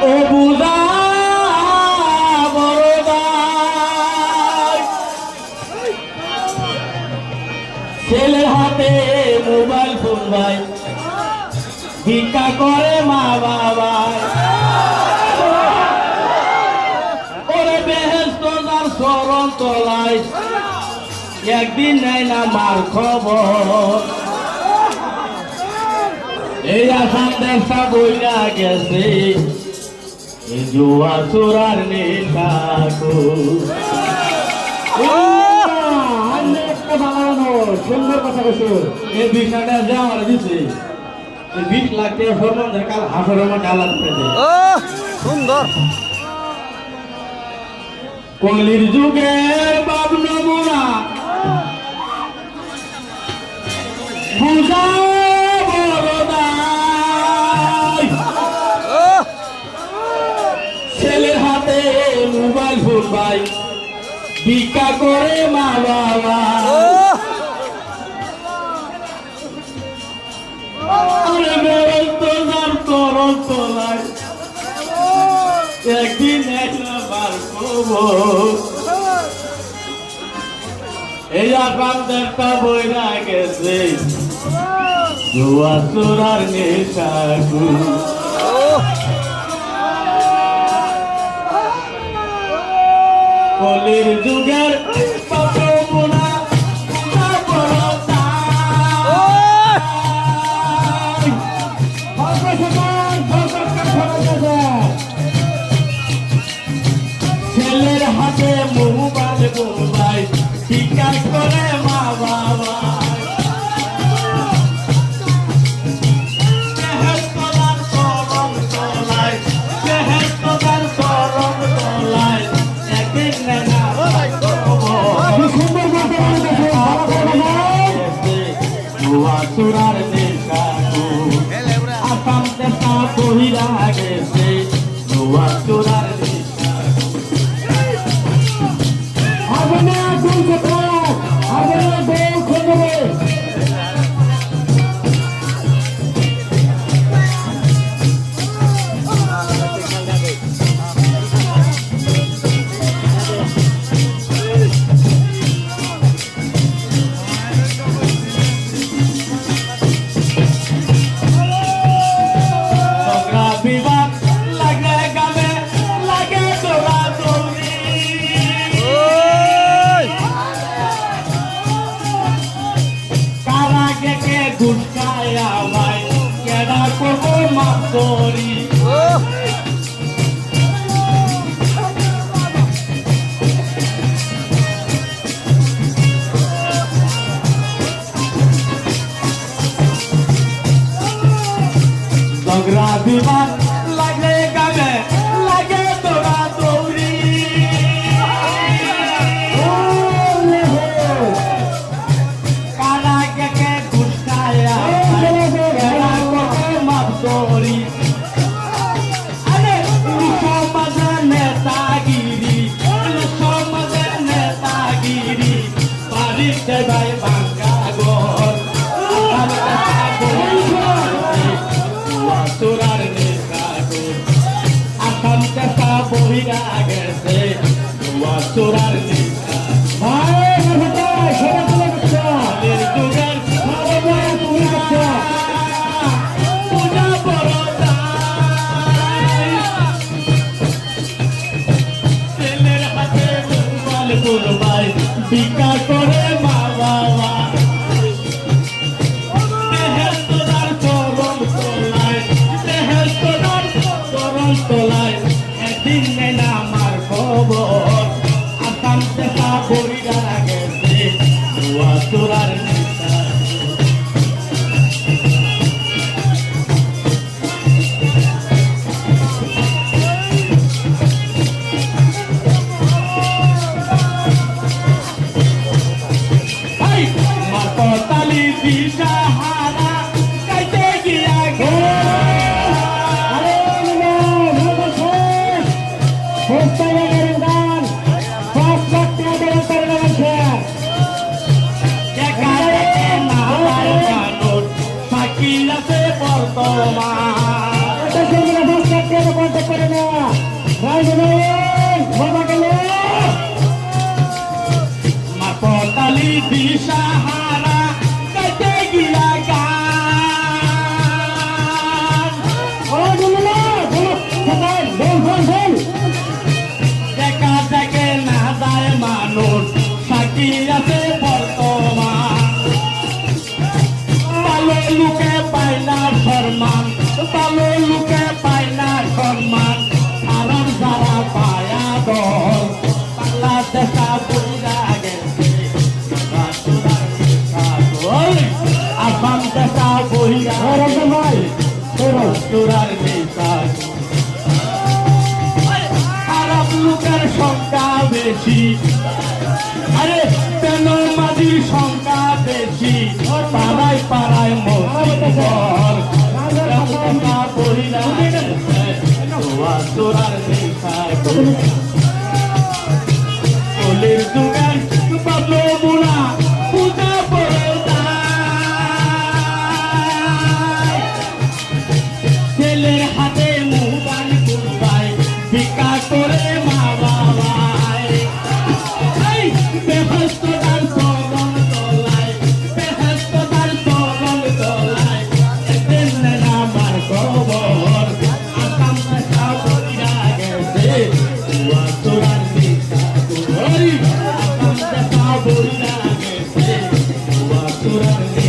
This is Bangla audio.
ও বুদা বড়দাই ছেলের হাতে মোবাইল ফোন ভাই ভিক্ষা করে মা বাবা ওরে বেহেশত তার চরণ তলায় একদিন নাই না মার খবর এই আসাম দেশটা বইরা গেছে জুয়া চোরার নেশাকো সুন্দর কথা বলছো এই বিষয়টা যে আমার দিচ্ছে 20 লাখ টাকা ফরমানদের কাল হাসরের মধ্যে আলাদা পেতে সুন্দর কলির যুগের বাপ নমুনা বুঝা বড়দাই ছেলের হাতে মোবাইল ফোন ভাই ভিক্ষা করে মা বাবা আরে বেরোত যার তরল তলায় একদিন একবার খবর এই আসাম দেশটা বইরা গেছে জুয়া চোরার নেশাকু কলির যুগের পাপনা ছেলের হাতে মোবাইল মোবাইল শিকার করে মা বাবা চোরার নেশাকো আসাম দেশা বহিরা গেছে জুয়া চোরার নেশাকো হবে না দুই কথা হবে না বউ খোঁজবে বিমান লাগে গাবে লাগে তোরা দৌড়ি কারা কে গুস্কায়া কেরা করে মাপ দৌড়ি আরে সমাজে নেতাগিরি সমাজে নেতাগিরি বাড়িতে ভাই ভাঙ্গা ঘর চোরার নেশাকো আসাম দেশা বহিরা গেছে জুয়া চোরার নেশাকো যুগের পূজা বড়দাই ছেলের হাতে মোবাইল ফোন ভাই ভিক্ষা করে মা বাবা তলায় একদিন নেনা আমার খবর আসাম দেশা বহিরা গেছে জুয়া চোরার মাতালি দিশা হারা কাইতে গিয়া গে মাপতালি দিশাহারা কাটে গিয়া গান দেখা দেখে না যায় মানুষ সাকি আছে বর্তমান ভালো লোকে পায় না সম্মান ভালো লোকে পায় না সম্মান কারণ যারা পায়া দল বাংলাদেশা বইরা গেছে আসাম দেশা বইরা চোরার নেশা খারাপ লোকের সংখ্যা বেশি আরে কেন মাঝির সংখ্যা বেশি পাড়ায় পাড়ায় মর বইরা চোরার নেশা কলির যুগের বাবলো বুড়া পূজা পড়ে যায় ছেলের হাতে মোবাইল কুড়ায় ভিক্ষা করে মা বাবায় বেহস্ততার চরণ তলায় বেহস্ততার চরণ তলায় একদিন আমার খবর আসাম দেশা বইরা গেছে চোরার নেশা আসাম দেশা বইরা গেছে চোরার নেশা